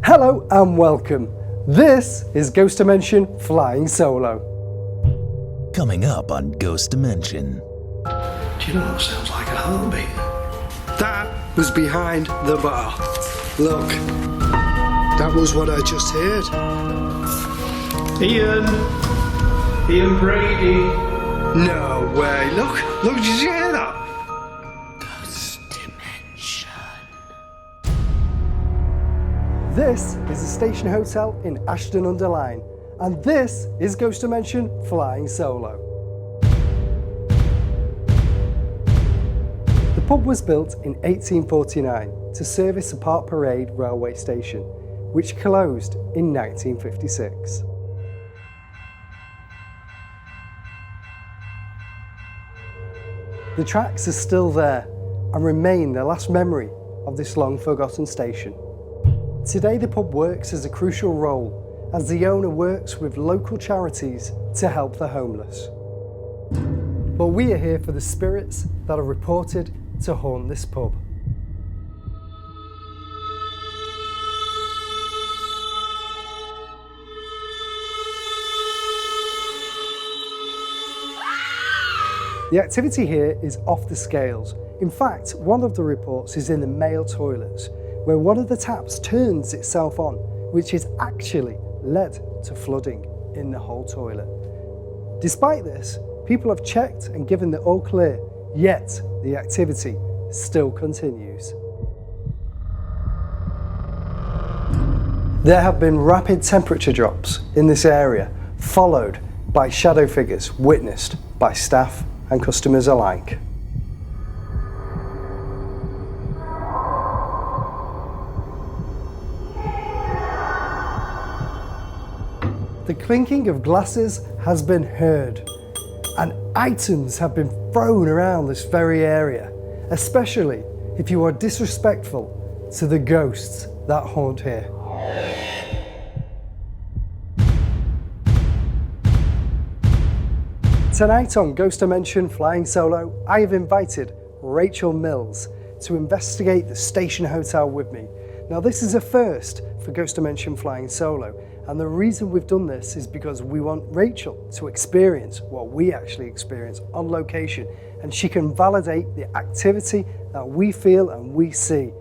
Hello and welcome. This is Ghost Dimension Flying Solo. Coming up on Ghost Dimension. Do you know what sounds like a heartbeat? That was behind the bar. Look, that was what I just heard. Ian Brady. No way. Look, did you hear that? Ghost Dimension. This is the Station Hotel in Ashton-Under-Lyne, and this is Ghost Dimension Flying Solo. The pub was built in 1849 to service the Park Parade railway station, which closed in 1956. The tracks are still there and remain the last memory of this long forgotten station. Today the pub works as a crucial role as the owner works with local charities to help the homeless. But we are here for the spirits that are reported to haunt this pub. The activity here is off the scales. In fact, one of the reports is in the male toilets, where one of the taps turns itself on, which has actually led to flooding in the whole toilet. Despite this, people have checked and given the all clear, yet the activity still continues. There have been rapid temperature drops in this area, followed by shadow figures witnessed by staff and customers alike. The clinking of glasses has been heard, and items have been thrown around this very area, especially if you are disrespectful to the ghosts that haunt here. Tonight on Ghost Dimension Flying Solo, I have invited Rachel Mills to investigate the Station Hotel with me. Now this is a first for Ghost Dimension Flying Solo, and the reason we've done this is because we want Rachel to experience what we actually experience on location, and she can validate the activity that we feel and we see.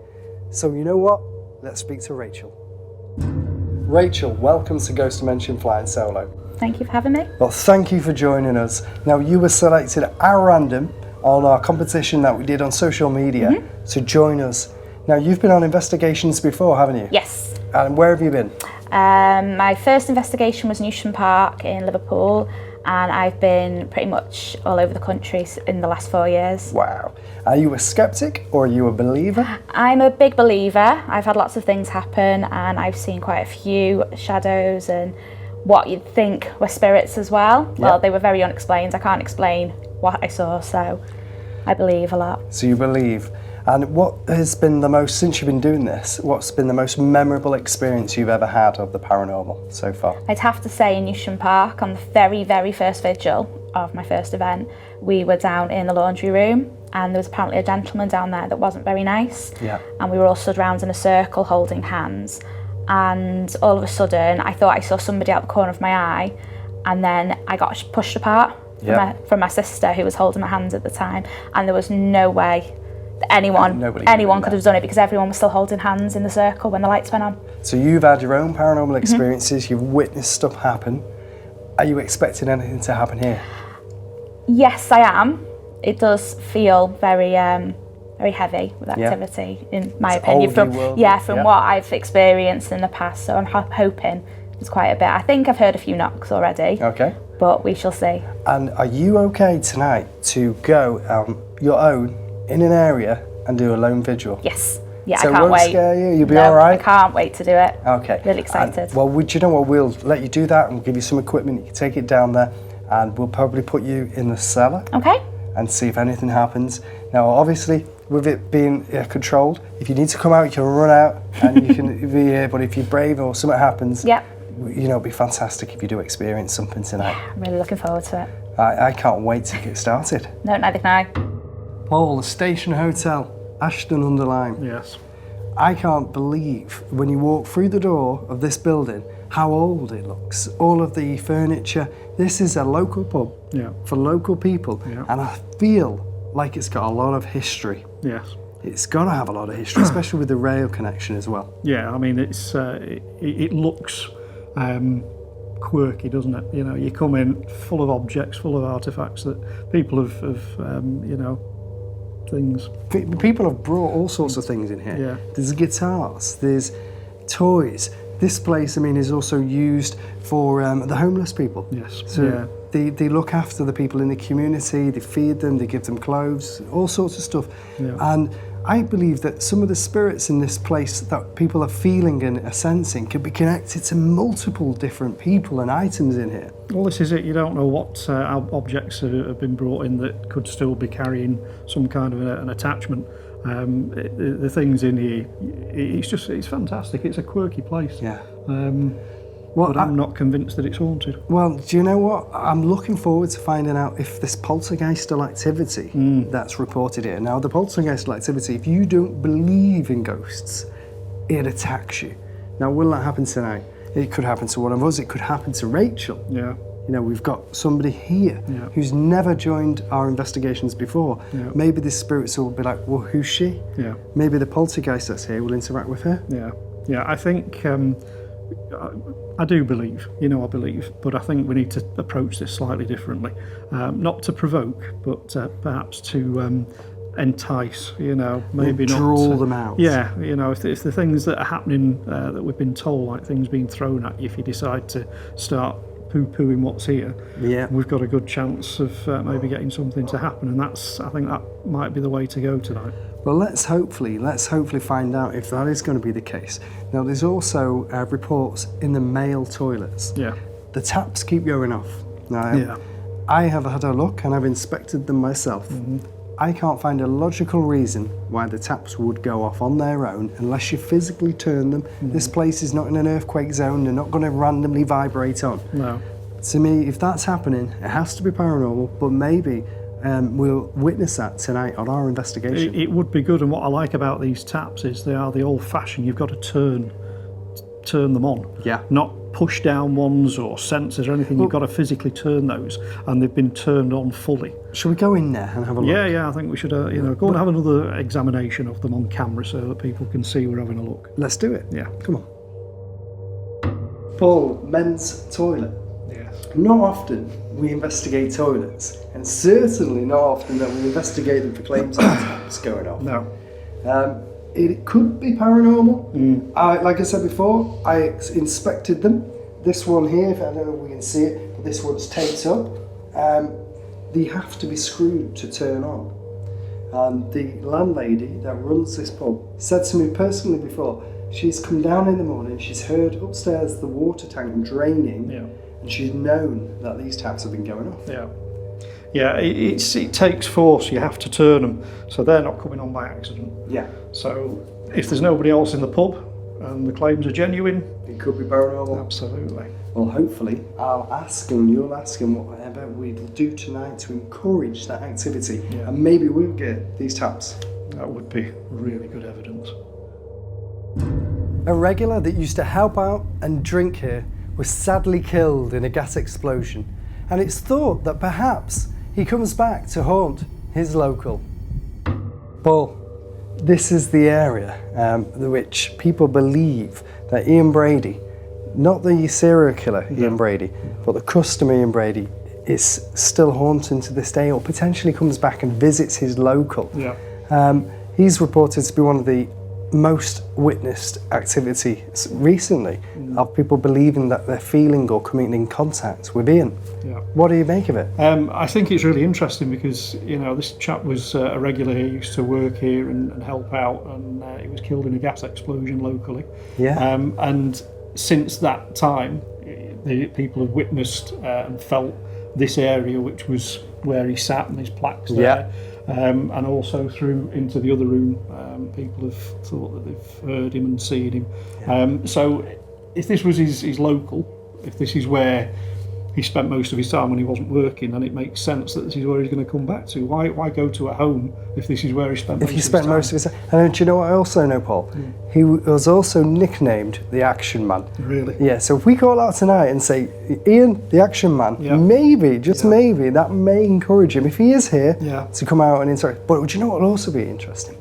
So you know what? Let's speak to Rachel. Rachel, welcome to Ghost Dimension Flying Solo. Thank you for having me. Well, thank you for joining us. Now, you were selected at random on our competition that we did on social media to join us. Now, you've been on investigations before, haven't you? Yes. And where have you been? My first investigation was Newsham Park in Liverpool, and I've been pretty much all over the country in the last 4 years. Wow. Are you a skeptic or are you a believer? I'm a big believer. I've had lots of things happen, and I've seen quite a few shadows and what you'd think were spirits as well. Yep. Well, they were very unexplained. I can't explain what I saw, so I believe a lot. So you believe. And what has been the most, since you've been doing this, what's been the most memorable experience you've ever had of the paranormal so far? I'd have to say in Newsham Park, on the very, very first vigil of my first event, we were down in the laundry room, and there was apparently a gentleman down there that wasn't very nice. Yeah. And we were all stood around in a circle holding hands. And all of a sudden, I thought I saw somebody out the corner of my eye, and then I got pushed apart from my sister, who was holding my hands at the time, and there was no way that anyone could have done it, because everyone was still holding hands in the circle when the lights went on. So you've had your own paranormal experiences, you've witnessed stuff happen. Are you expecting anything to happen here? Yes, I am. It does feel very heavy with activity, in my opinion. From what I've experienced in the past, so I'm hoping there's quite a bit. I think I've heard a few knocks already. Okay. But we shall see. And are you okay tonight to go your own in an area and do a lone vigil? Yes. Yeah, so I can't wait. So it won't scare you? You'll be all right? I can't wait to do it. Okay. Really excited. And, well, you know what? We'll let you do that and we'll give you some equipment. You can take it down there and we'll probably put you in the cellar. Okay. And see if anything happens. Now, obviously, with it being controlled, if you need to come out, you can run out and you can be here. But if you're brave or something happens, you know, it'd be fantastic if you do experience something tonight. Yeah, I'm really looking forward to it. I can't wait to get started. No, neither can I. Paul, the Station Hotel, Ashton-Under-Lyne. Yes. I can't believe when you walk through the door of this building how old it looks. All of the furniture. This is a local pub for local people, and I feel like it's got a lot of history. Yes. It's got to have a lot of history, especially with the rail connection as well. Yeah, I mean, it looks quirky, doesn't it? You know, you come in full of objects, full of artefacts that people have you know, things. People have brought all sorts of things in here. Yeah. There's guitars, there's toys. This place, I mean, is also used for the homeless people. Yes. So they look after the people in the community, they feed them, they give them clothes, all sorts of stuff. Yeah. And I believe that some of the spirits in this place that people are feeling and are sensing could be connected to multiple different people and items in here. Well, this is it. You don't know what objects have been brought in that could still be carrying some kind of an attachment. The things in here, it's fantastic. It's a quirky place. Yeah. But I'm not convinced that it's haunted. Well, do you know what? I'm looking forward to finding out if this poltergeistal activity that's reported here. Now, the poltergeistal activity, if you don't believe in ghosts, it attacks you. Now, will that happen tonight? It could happen to one of us. It could happen to Rachel. Yeah. You know, we've got somebody here who's never joined our investigations before. Yeah. Maybe the spirits will be like, well, who's she? Yeah. Maybe the poltergeist that's here will interact with her. Yeah. Yeah, I think... I do believe, I believe, but I think we need to approach this slightly differently. Not to provoke, but perhaps to entice, maybe not... Draw them out. Yeah, if the things that are happening that we've been told, like things being thrown at you, if you decide to start poo-pooing what's here, we've got a good chance of maybe getting something to happen, and I think that might be the way to go tonight. Well, let's hopefully find out if that is going to be the case. Now, there's also reports in the male toilets. Yeah. The taps keep going off. Now, I have had a look and I've inspected them myself. Mm-hmm. I can't find a logical reason why the taps would go off on their own unless you physically turn them. Mm-hmm. This place is not in an earthquake zone. They're not going to randomly vibrate on. No. To me, if that's happening, it has to be paranormal, but maybe we'll witness that tonight on our investigation. It would be good, and what I like about these taps is they are the old-fashioned. You've got to turn them on. Yeah. Not push down ones or sensors or anything. You've got to physically turn those, and they've been turned on fully. Shall we go in there and have a look? Yeah. I think we should, go and have another examination of them on camera so that people can see we're having a look. Let's do it. Yeah. Come on. Paul, men's toilet. Not often we investigate toilets, and certainly not often that we investigate them for claims of taps going off. No. It could be paranormal. Like I said before, I inspected them. This one here, I don't know if we can see it, but this one's taped up. They have to be screwed to turn on. And the landlady that runs this pub said to me personally before, she's come down in the morning, she's heard upstairs the water tank draining. Yeah. And she's known that these taps have been going off. Yeah, it takes force. You have to turn them, so they're not coming on by accident. Yeah. So if there's nobody else in the pub and the claims are genuine, it could be paranormal. Absolutely. Well, hopefully I'll ask and you'll ask and whatever we'll do tonight to encourage that activity, and maybe we'll get these taps. That would be really good evidence. A regular that used to help out and drink here was sadly killed in a gas explosion, and it's thought that perhaps he comes back to haunt his local. Paul, this is the area which people believe that Ian Brady, not the serial killer Ian Brady, but the customer Ian Brady, is still haunting to this day, or potentially comes back and visits his local. Yeah. He's reported to be one of the most witnessed activities recently of people believing that they're feeling or coming in contact with Ian. Yeah. What do you make of it? I think it's really interesting because this chap was a regular here, used to work here and help out, and he was killed in a gas explosion locally. Yeah. And since that time, the people have witnessed and felt this area, which was where he sat, and his plaques there. Yeah. And also through into the other room, people have thought that they've heard him and seen him. Yeah. So if this was his local, if this is where he spent most of his time when he wasn't working, and it makes sense that this is where he's going to come back to. Why go to a home if this is where he spent most of his time? Most of his time. And do you know what I also know, Paul? He was also nicknamed the Action Man. Really? Yeah, so if we call out tonight and say, Ian, the Action Man, maybe, just maybe, that may encourage him, if he is here, to come out and interact. But do you know what will also be interesting?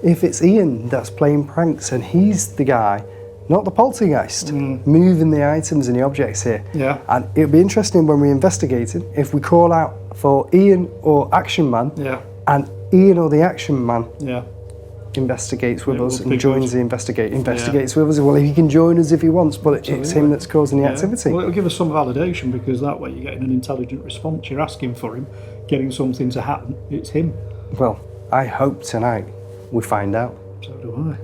If it's Ian that's playing pranks and he's the guy, not the poltergeist, moving the items and the objects here. Yeah. And it'll be interesting when we investigate it, if we call out for Ian or Action Man, and Ian or the Action Man investigates with us and joins the investigates with us. Well, he can join us if he wants, but it's him that's causing the activity. Well, it'll give us some validation, because that way you're getting an intelligent response. You're asking for him, getting something to happen. It's him. Well, I hope tonight we find out. So do I.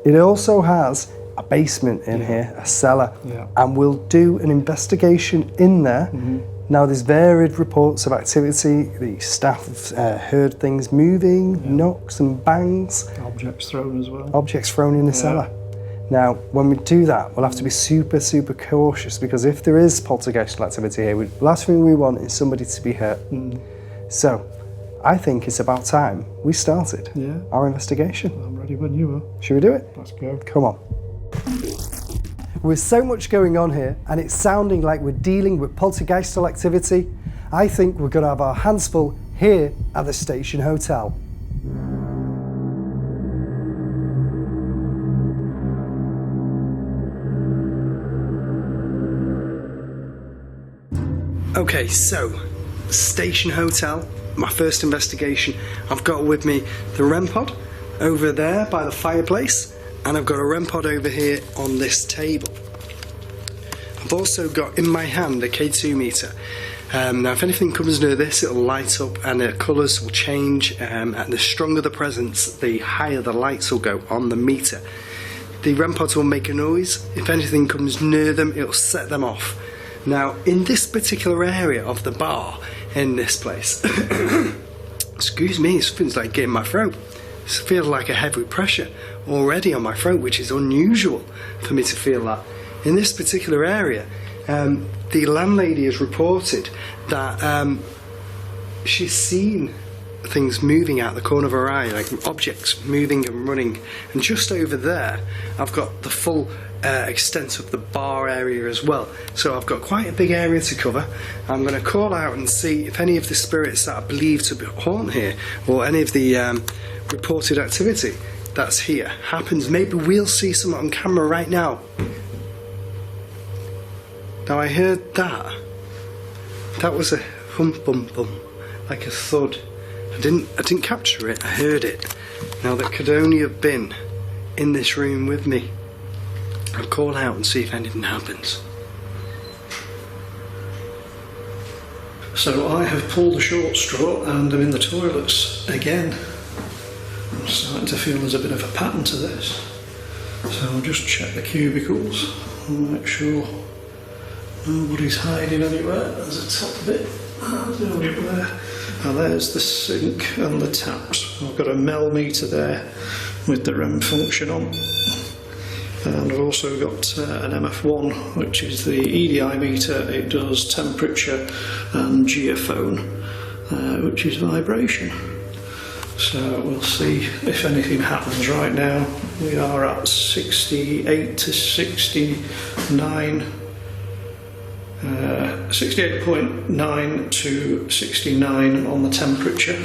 It also has a basement in here, a cellar, and we'll do an investigation in there. Now, there's varied reports of activity. The staff have heard things moving, knocks and bangs. Objects thrown as well. Objects thrown in the cellar. Now, when we do that, we'll have to be super, super cautious, because if there is poltergeist activity here, the last thing we want is somebody to be hurt. So, I think it's about time we started our investigation. I'm ready when you are. Should we do it? Let's go. Come on. With so much going on here, and it's sounding like we're dealing with poltergeistal activity, I think we're going to have our hands full here at the Station Hotel. Okay, so Station Hotel, my first investigation. I've got with me the REM pod over there by the fireplace, and I've got a REM pod over here on this table. I've also got in my hand a K2 meter. Now, if anything comes near this, it'll light up and the colours will change, and the stronger the presence, the higher the lights will go on the meter. The REM pods will make a noise. If anything comes near them, it'll set them off. Now, in this particular area of the bar in this place, excuse me, something's like getting my throat. It feels like a heavy pressure already on my throat, which is unusual for me to feel that. In this particular area, the landlady has reported that she's seen things moving out the corner of her eye, like objects moving and running. And just over there, I've got the full extent of the bar area as well. So I've got quite a big area to cover. I'm going to call out and see if any of the spirits that I believe to haunt here, or any of the reported activity that's here happens. Maybe we'll see something on camera right now. Now, I heard that. That was a hum bum bum, like a thud. I didn't capture it, I heard it. Now, that could only have been in this room with me. I'll call out and see if anything happens. So I have pulled the short straw and I'm in the toilets again. I'm starting to feel there's a bit of a pattern to this. So I'll just check the cubicles and make sure nobody's hiding anywhere. There's a top bit. And there's the sink and the taps. I've got a mel meter there with the REM function on. And I've also got an MF1, which is the EDI meter. It does temperature and geophone, which is vibration. So we'll see if anything happens. Right now we are at 68 to 69, 68.9 to 69 on the temperature,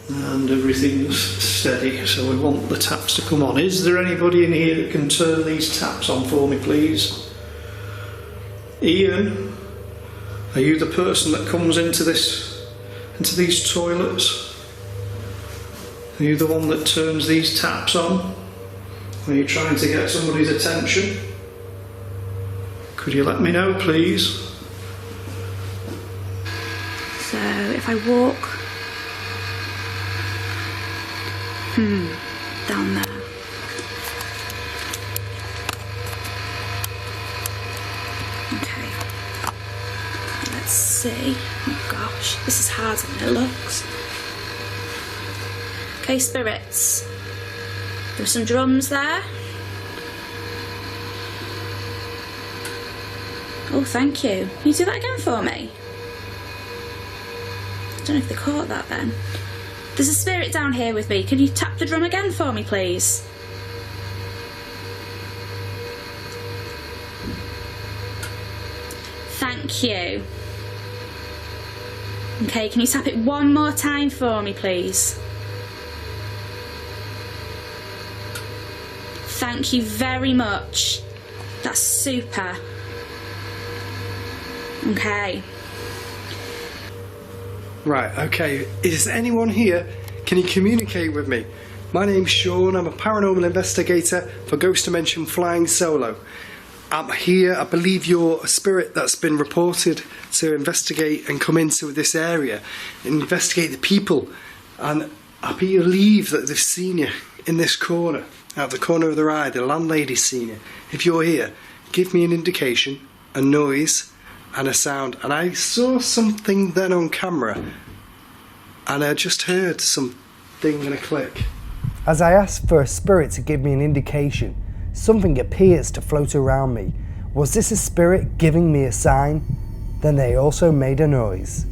and everything's steady. So we want the taps to come on. Is there anybody in here that can turn these taps on for me, please? Ian, are you the person that comes into these toilets? Are you the one that turns these taps on? Are you trying to get somebody's attention? Could you let me know, please? So if I walk down there. Okay. Let's see. Oh gosh, this is harder than it looks. Okay, spirits. There's some drums there. Oh, thank you. Can you do that again for me? I don't know if they caught that then. There's a spirit down here with me. Can you tap the drum again for me, please? Thank you. Okay, can you tap it one more time for me, please? Thank you very much. That's super. Okay. Right, okay. Is anyone here? Can you communicate with me? My name's Sean. I'm a paranormal investigator for Ghost Dimension Flying Solo. I'm here. I believe you're a spirit that's been reported to investigate and come into this area and investigate the people. And I believe that they've seen you in this corner, out the corner of their eye. The landlady's seen you. If you're here, give me an indication, a noise, and a sound. And I saw something then on camera, and I just heard something in a click. As I asked for a spirit to give me an indication, something appears to float around me. Was this a spirit giving me a sign? Then they also made a noise.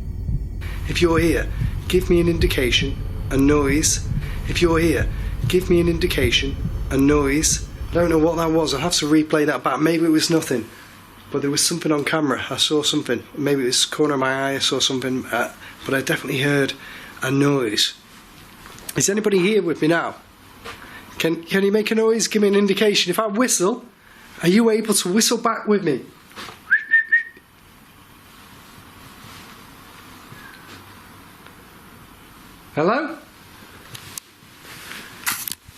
If you're here, give me an indication, a noise. If you're here, give me an indication, a noise. I don't know what that was. I'll have to replay that back. Maybe it was nothing, but there was something on camera. I saw something. Maybe it was the corner of my eye. I saw something, but I definitely heard a noise. Is anybody here with me now? Can you make a noise? Give me an indication. If I whistle, are you able to whistle back with me? Hello?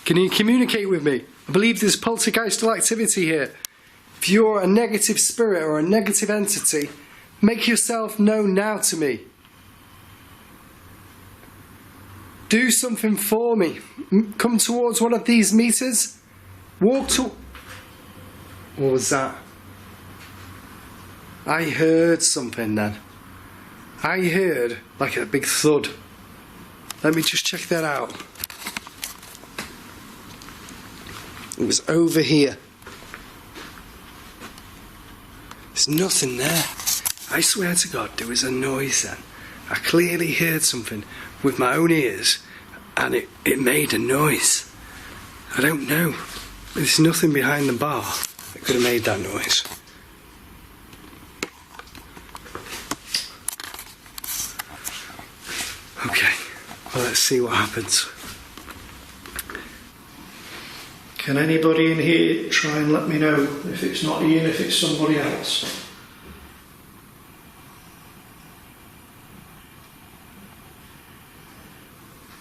Can you communicate with me? I believe there's poltergeistal activity here. If you're a negative spirit or a negative entity, make yourself known now to me. Do something for me. Come towards one of these meters. Walk to... What was that? I heard something then. I heard like a big thud. Let me just check that out. It was over here. There's nothing there. I swear to God, there was a noise then. I clearly heard something with my own ears, and it made a noise. I don't know. There's nothing behind the bar that could have made that noise. Okay, well, let's see what happens. Can anybody in here try and let me know if it's not Ian, if it's somebody else?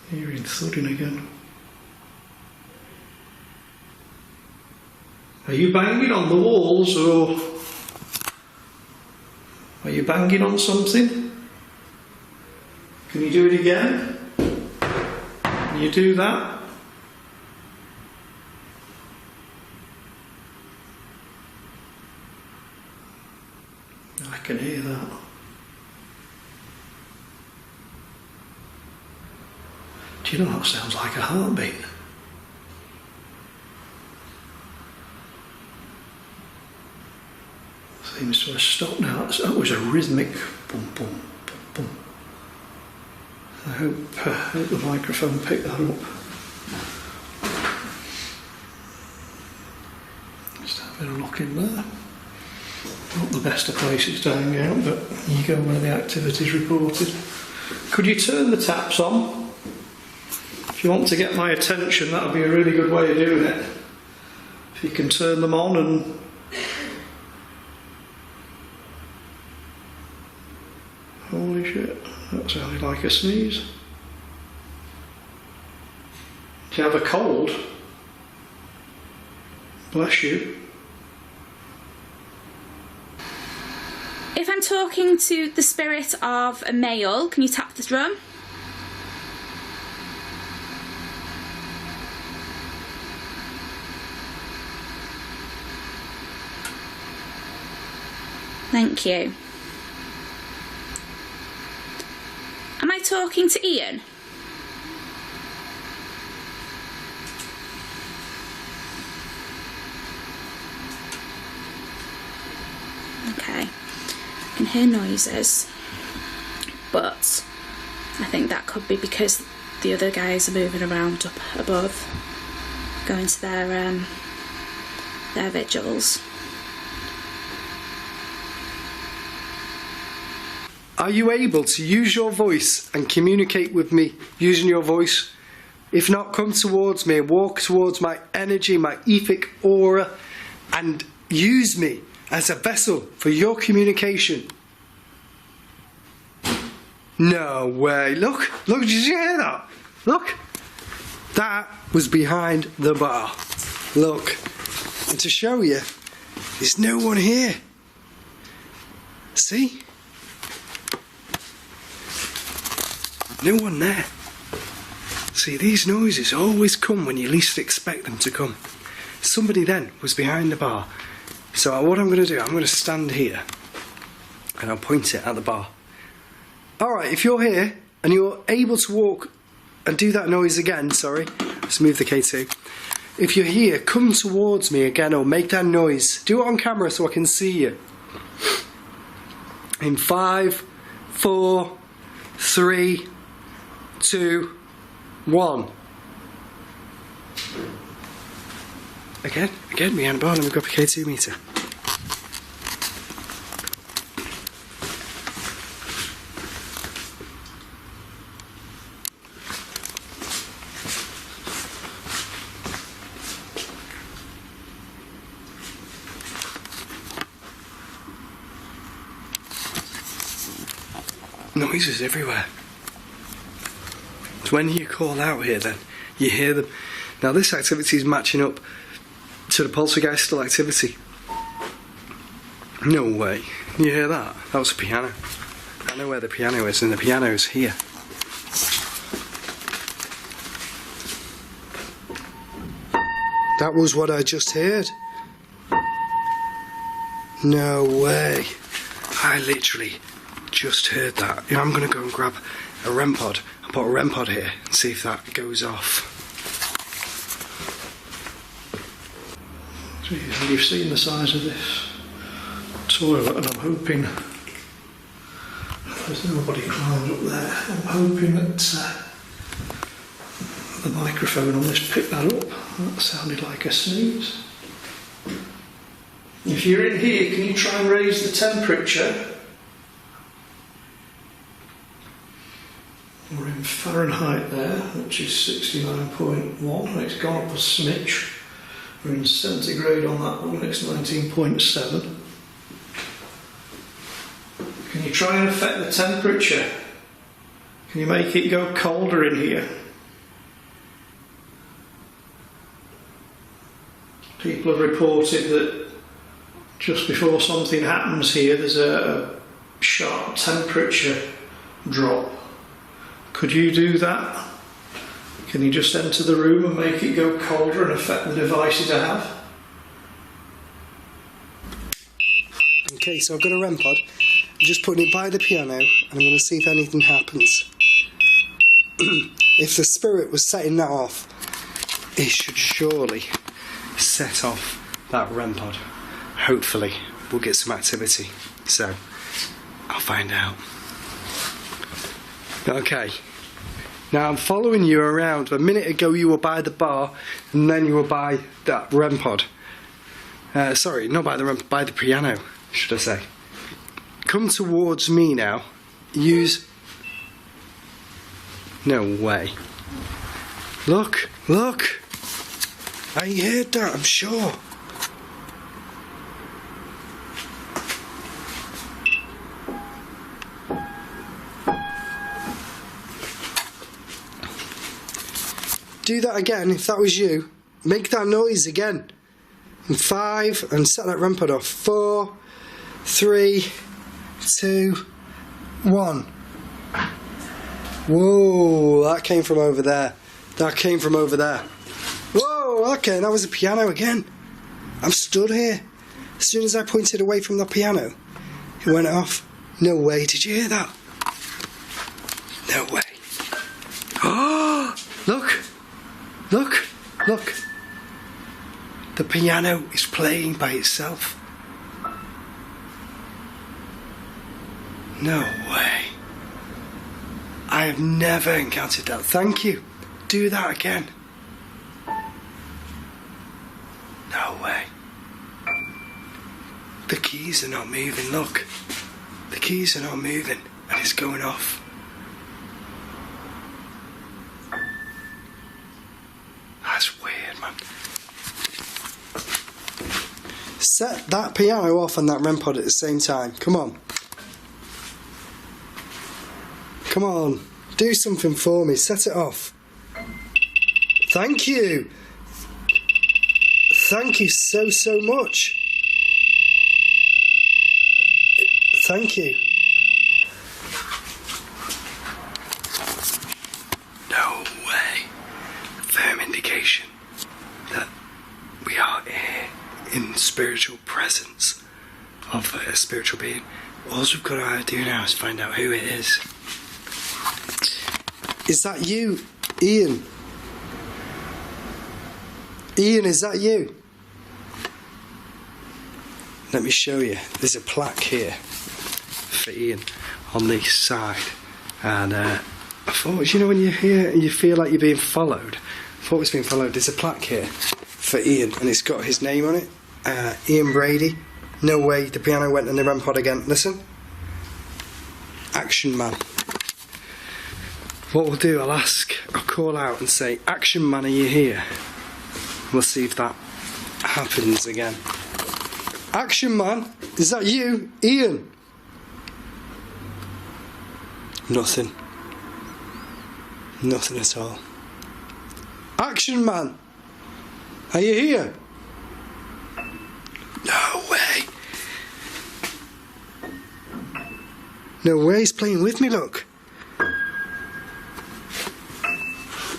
Hearing thudding again. Are you banging on the walls, or are you banging on something? Can you do it again? Can you do that? I can hear that. Do you know that sounds like a heartbeat? Seems to have stopped now. That was a rhythmic boom, boom, boom, boom. I hope the microphone picked that up. Just having a look in there. Not the best of places to hang out, but you go where the activity's reported. Could you turn the taps on? If you want to get my attention, that would be a really good way of doing it. If you can turn them on and... Holy shit, that sounded like a sneeze. Do you have a cold? Bless you. If I'm talking to the spirit of a male, can you tap the drum? Thank you. Am I talking to Ian? Okay. I can hear noises, but I think that could be because the other guys are moving around up above, going to their vigils. Are you able to use your voice and communicate with me using your voice? If not, come towards me and walk towards my energy, my etheric aura, and use me as a vessel for your communication. No way. Look, did you hear that? Look. That was behind the bar. Look. And to show you, there's no one here. See? No one there. See, these noises always come when you least expect them to come. Somebody then was behind the bar. So what I'm going to do, I'm going to stand here and I'll point it at the bar. Alright, if you're here and you're able to walk and do that noise again, sorry, let's move the K2. If you're here, come towards me again or make that noise. Do it on camera so I can see you. In 5, 4, 3, 2, 1. Again, behind the bar, and we've got a K2 meter. Noises everywhere. So when you call out here then, you hear them. Now this activity is matching up to the Poltergeist still activity. No way. You hear that? That was a piano. I know where the piano is, and the piano's here. That was what I just heard. No way. I literally just heard that. You know, I'm going to go and grab a REM pod and put a REM pod here and see if that goes off. Jeez, you've seen the size of this toilet, and I'm hoping there's nobody climbed up there. I'm hoping that the microphone on this picked that up. That sounded like a sneeze. If you're in here, can you try and raise the temperature? We're in Fahrenheit there, which is 69.1. It's gone up a smidge. We're in centigrade on that one, it's 19.7. Can you try and affect the temperature? Can you make it go colder in here? People have reported that just before something happens here, there's a sharp temperature drop. Could you do that? Can you just enter the room and make it go colder and affect the devices I have? Okay, so I've got a REM pod. I'm just putting it by the piano and I'm going to see if anything happens. If the spirit was setting that off, it should surely set off that REM pod. Hopefully we'll get some activity. So, I'll find out. Okay. Now I'm following you around. A minute ago you were by the bar and then you were by that REM pod. Sorry, not by the REM, by the piano, should I say. Come towards me now. Use... No way. Look, look. I heard that, I'm sure. Do that again, if that was you. Make that noise again. In 5, and set that REM pod off. 4, 3, 2, 1. Whoa, that came from over there. That came from over there. Whoa, okay, that was a piano again. I'm stood here. As soon as I pointed away from the piano, it went off. No way, did you hear that? No way. Oh, look. Look, look. The piano is playing by itself. No way. I have never encountered that. Thank you. Do that again. No way. The keys are not moving, look. The keys are not moving and it's going off. That's weird, man. Set that piano off and that REM pod at the same time. Come on. Come on. Do something for me. Set it off. Thank you. Thank you so much. Thank you. No way. Firm indication that we are here in spiritual presence of a spiritual being. All we've got to do now is find out who it is. Is that you, Ian? Ian, is that you? Let me show you. There's a plaque here for Ian on the side. And I thought, you know, when you're here and you feel like you're being followed, I thought it was being followed. There's a plaque here for Ian and it's got his name on it. Ian Brady. No way, the piano went in the REM pod again. Listen. Action Man. What we'll do, I'll call out and say, Action Man, are you here? We'll see if that happens again. Action Man, is that you, Ian? Nothing. Nothing at all. Action Man, are you here? No way. No way, he's playing with me, look.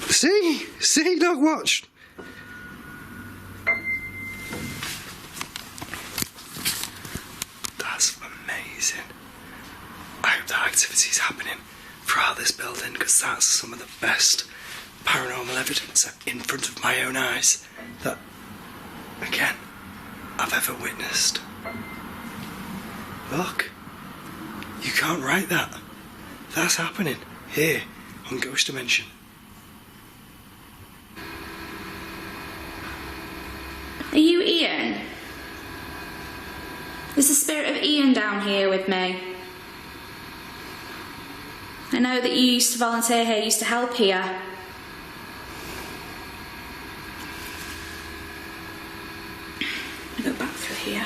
See, look, watch. That's amazing. I hope that activity's happening throughout this building because that's some of the best paranormal evidence in front of my own eyes that, again, I've ever witnessed. Look, you can't write that. That's happening here on Ghost Dimension. Are you Ian? There's the spirit of Ian down here with me. I know that you used to volunteer here, used to help here. I'll go back through here.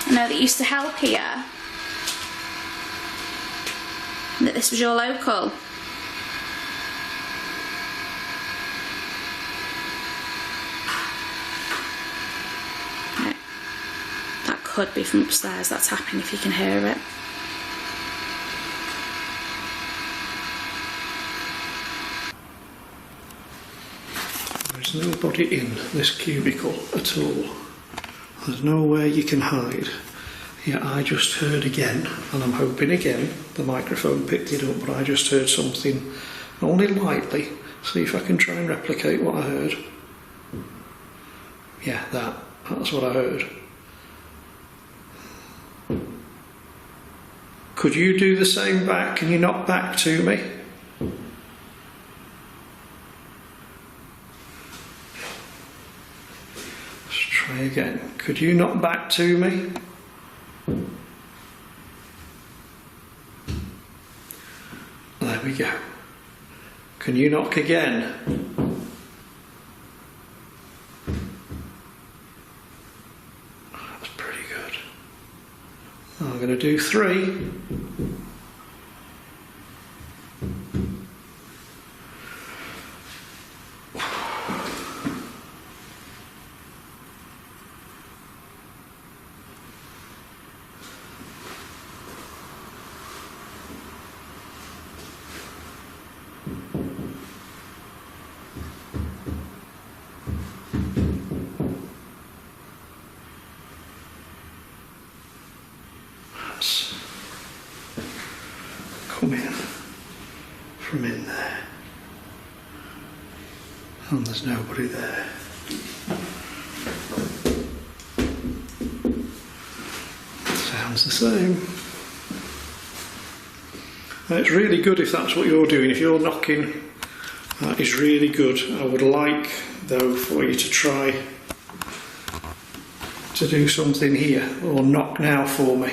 I know that you used to help here. And that this was your local. Could be from upstairs. That's happening if you can hear it. There's nobody in this cubicle at all. There's nowhere you can hide. Yeah, I just heard again, and I'm hoping again the microphone picked it up, but I just heard something only lightly. See if I can try and replicate what I heard. Yeah, that's what I heard. Could you do the same back? Can you knock back to me? Let's try again. Could you knock back to me? There we go. Can you knock again? That's pretty good. I'm going to do 3. Come in from in there, and there's nobody there. Sounds the same. It's really good if that's what you're doing. If you're knocking, that is really good. I would like, though, for you to try to do something here, or knock now for me.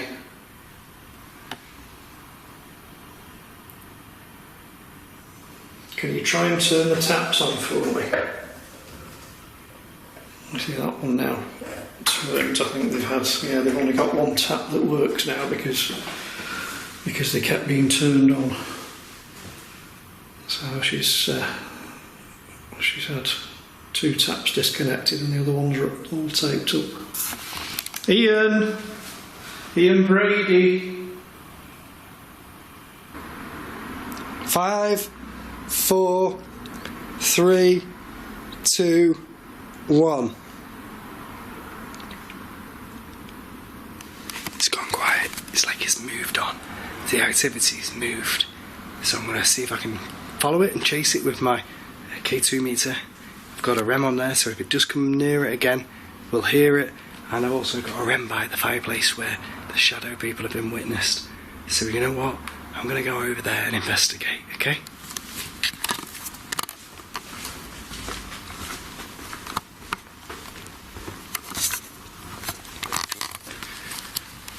Can you try and turn the taps on for me? You see that one now turned. I think they've only got one tap that works now because they kept being turned on. So she's had 2 taps disconnected and the other ones are all taped up. Ian Brady. 5, 4, 3, 2, 1. It's gone quiet. It's like it's moved on. The activity's moved. So I'm going to see if I can follow it and chase it with my K2 meter. I've got a REM on there, so if it does come near it again, we'll hear it. And I've also got a REM by the fireplace where the shadow people have been witnessed. So you know what? I'm going to go over there and investigate, okay?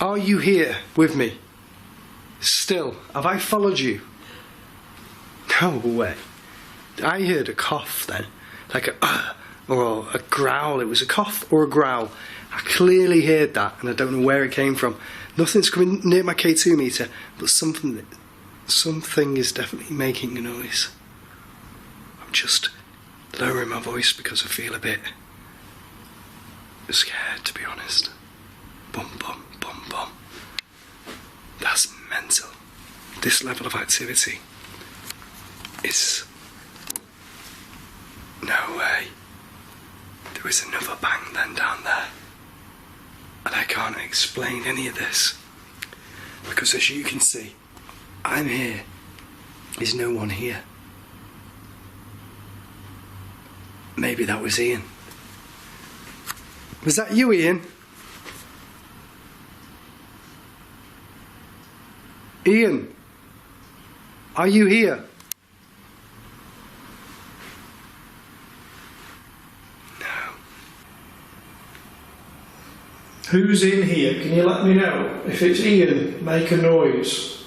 Are you here with me? Still, have I followed you? No way. I heard a cough then, like or a growl. It was a cough or a growl. I clearly heard that, and I don't know where it came from. Nothing's coming near my K2 meter, but something is definitely making a noise. I'm just lowering my voice because I feel a bit scared, to be honest. Bum bum bum bum. That's mental. This level of activity is... No way. There is another bang then down there. And I can't explain any of this. Because as you can see, I'm here. There's no one here. Maybe that was Ian. Was that you, Ian? Ian, are you here? No. Who's in here? Can you let me know? If it's Ian, make a noise.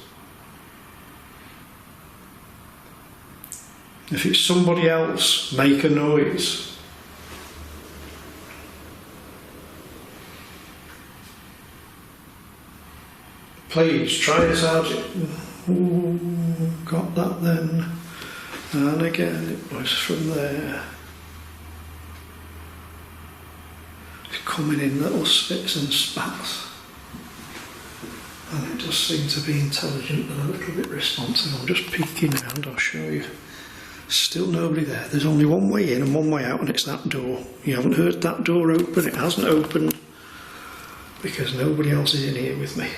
If it's somebody else, make a noise. Please, try this out. Ooh, got that then. And again, it was from there. It's coming in little spits and spats. And it does seem to be intelligent and a little bit responsive. I'm just peeking around, I'll show you. Still nobody there. There's only one way in and one way out, and it's that door. You haven't heard that door open. It hasn't opened because nobody else is in here with me.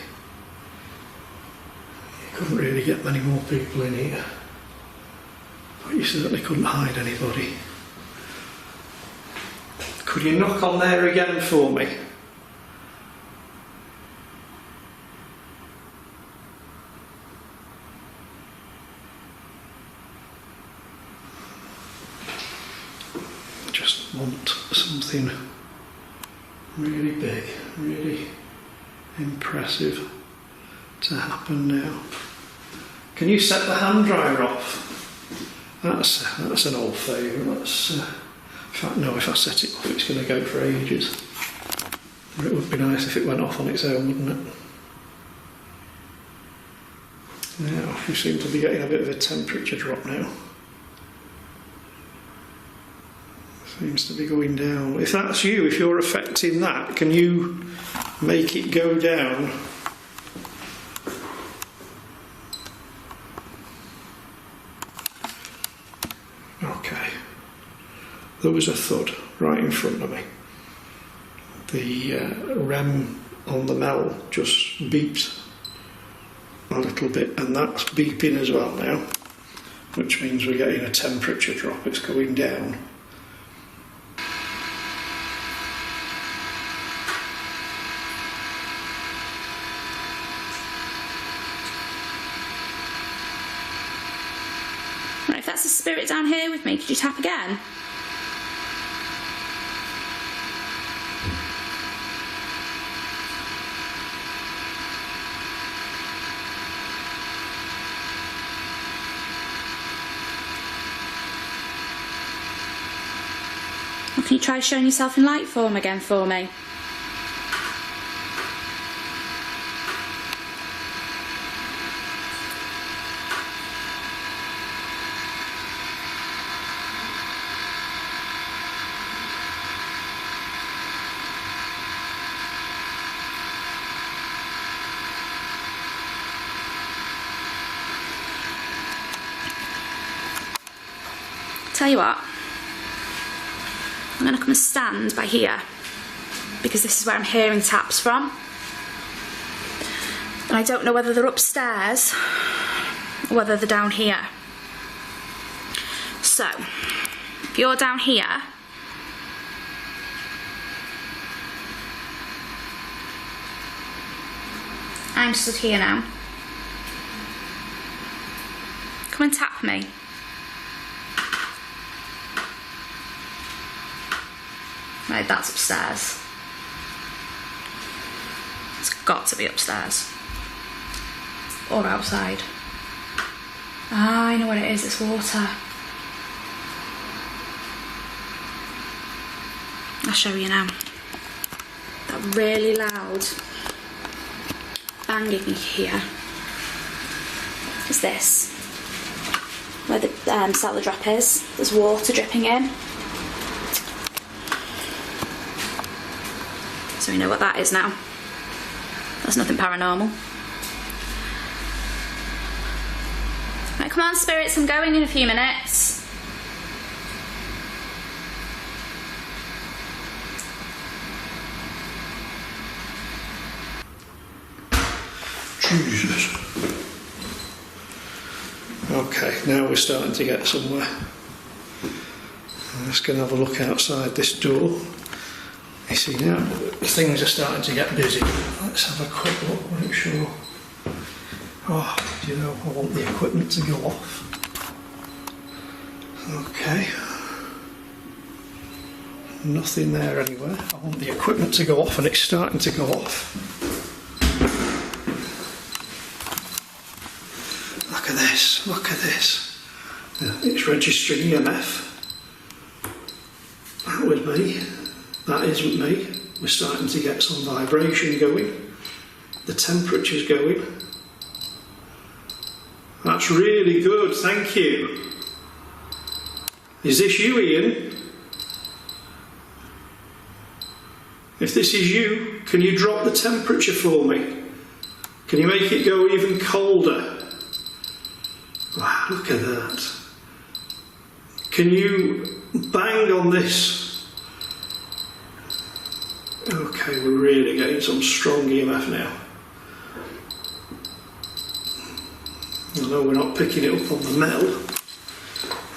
Couldn't really get many more people in here, but you certainly couldn't hide anybody. Could you knock on there again for me? Just want something really big, really impressive to happen now. Can you set the hand dryer off? That's an old favourite. In fact, no, if I set it off it's going to go for ages. But it would be nice if it went off on its own, wouldn't it? Now, we seem to be getting a bit of a temperature drop now. Seems to be going down. If that's you, if you're affecting that, can you make it go down? Okay. There was a thud right in front of me. The REM on the Mel just beeped a little bit, and that's beeping as well now, which means we're getting a temperature drop. It's going down. that's the spirit down here with me. Could you tap again? Or can you try showing yourself in light form again for me? Tell you what, I'm going to come and stand by here because this is where I'm hearing taps from, and I don't know whether they're upstairs or whether they're down here. So if you're down here, I'm stood here now. Come and tap me. Right, that's upstairs. It's got to be upstairs. Or outside. Ah, I know what it is, it's water. I'll show you now. That really loud banging here is this. Where the cellar drop is. There's water dripping in. So we know what that is now. That's nothing paranormal. Right, come on spirits, I'm going in a few minutes. Jesus. Okay, now we're starting to get somewhere. I'm just going to have a look outside this door. You see now, things are starting to get busy. Let's have a quick look, make sure. Oh, do you know, I want the equipment to go off. Okay. Nothing there anywhere. I want the equipment to go off and it's starting to go off. Look at this, look at this. It's registering EMF. That was me. That isn't me. We're starting to get some vibration going. The temperature's going. That's really good, thank you. Is this you, Ian? If this is you, can you drop the temperature for me? Can you make it go even colder? Wow, look at that. Can you bang on this? Okay, we're really getting some strong EMF now. I know we're not picking it up on the metal.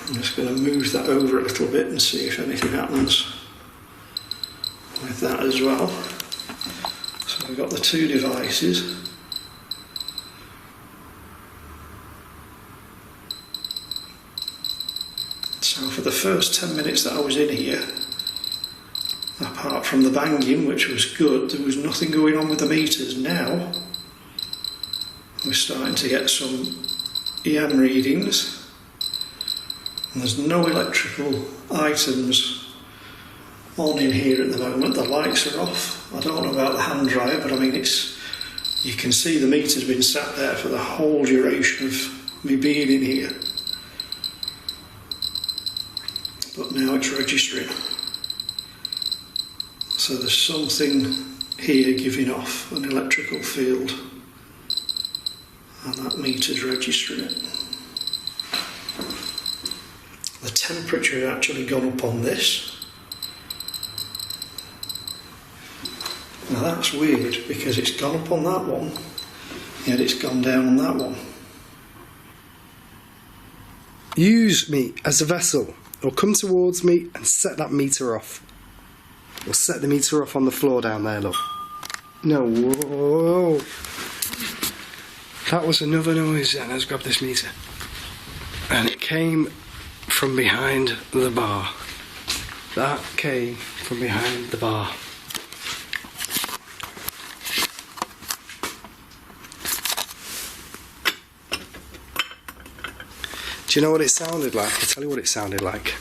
I'm just going to move that over a little bit and see if anything happens with that as well. So we've got the two devices. So for the first 10 minutes that I was in here, apart from the banging, which was good, there was nothing going on with the meters. Now we're starting to get some EM readings, and there's no electrical items on in here at the moment. The lights are off. I don't know about the hand dryer, but I mean, you can see the meter's been sat there for the whole duration of me being in here, but now it's registering. So there's something here giving off an electrical field, and that meter's registering it. The temperature has actually gone up on this. Now that's weird because it's gone up on that one, yet it's gone down on that one. Use me as a vessel, or come towards me and set that meter off. Or set the meter off on the floor down there, look. No, whoa. That was another noise, and let's grab this meter. And it came from behind the bar. That came from behind the bar. Do you know what it sounded like? I'll tell you what it sounded like.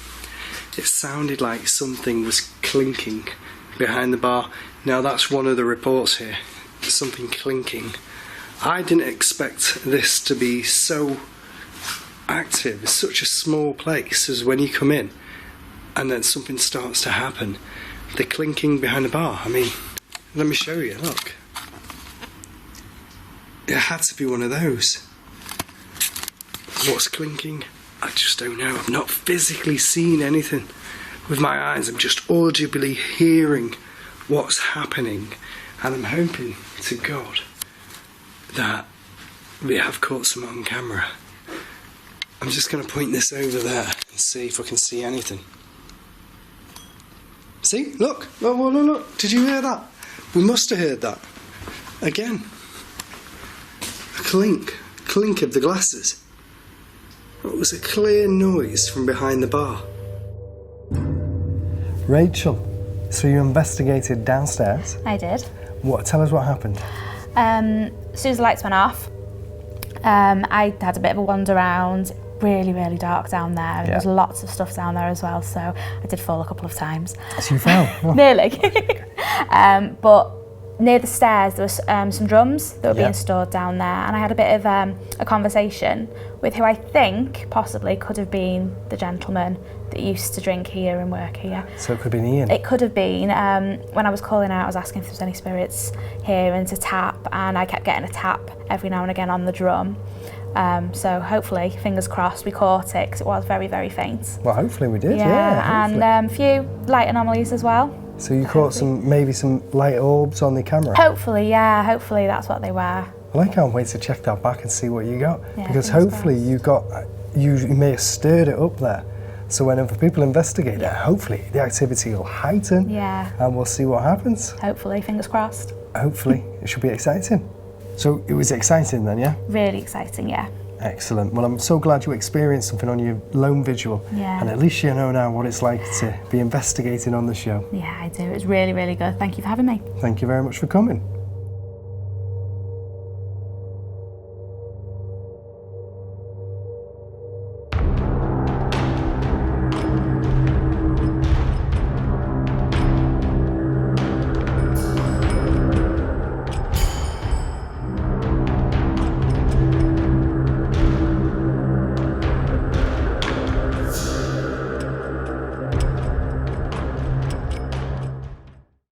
It sounded like something was clinking behind the bar. Now that's one of the reports here. Something clinking. I didn't expect this to be so active. It's such a small place as when you come in and then something starts to happen. The clinking behind the bar. I mean, let me show you, look. It had to be one of those. What's clinking? I just don't know. I've not physically seen anything with my eyes. I'm just audibly hearing what's happening, and I'm hoping to God that we have caught some on camera. I'm just going to point this over there and see if I can see anything. See? Look! Look, look, look! Did you hear that? We must have heard that. Again. A clink of the glasses. It was a clear noise from behind the bar. Rachel, so you investigated downstairs? I did. Tell us what happened. As soon as the lights went off, I had a bit of a wander around. Really, really dark down there. And there was lots of stuff down there as well, so I did fall a couple of times. So you fell? Nearly. But near the stairs there was some drums that were being stored down there, and I had a bit of a conversation with who I think possibly could have been the gentleman that used to drink here and work here. So it could have been Ian? It could have been. When I was calling out, I was asking if there was any spirits here and to tap, and I kept getting a tap every now and again on the drum. So hopefully, fingers crossed, we caught it, because it was very, very faint. Well, hopefully we did, yeah. And a few light anomalies as well. So you caught maybe some light orbs on the camera? Hopefully, yeah. Hopefully that's what they were. Well, I can't wait to check that back and see what you got. Yeah, because hopefully you may have stirred it up there. So whenever people investigate it, hopefully the activity will heighten. Yeah. And we'll see what happens. Hopefully, fingers crossed. Hopefully. It should be exciting. So it was exciting then, yeah? Really exciting, yeah. Excellent. Well, I'm so glad you experienced something on your lone vigil. Yeah. And at least you know now what it's like to be investigating on the show. Yeah, I do. It was really, really good. Thank you for having me. Thank you very much for coming.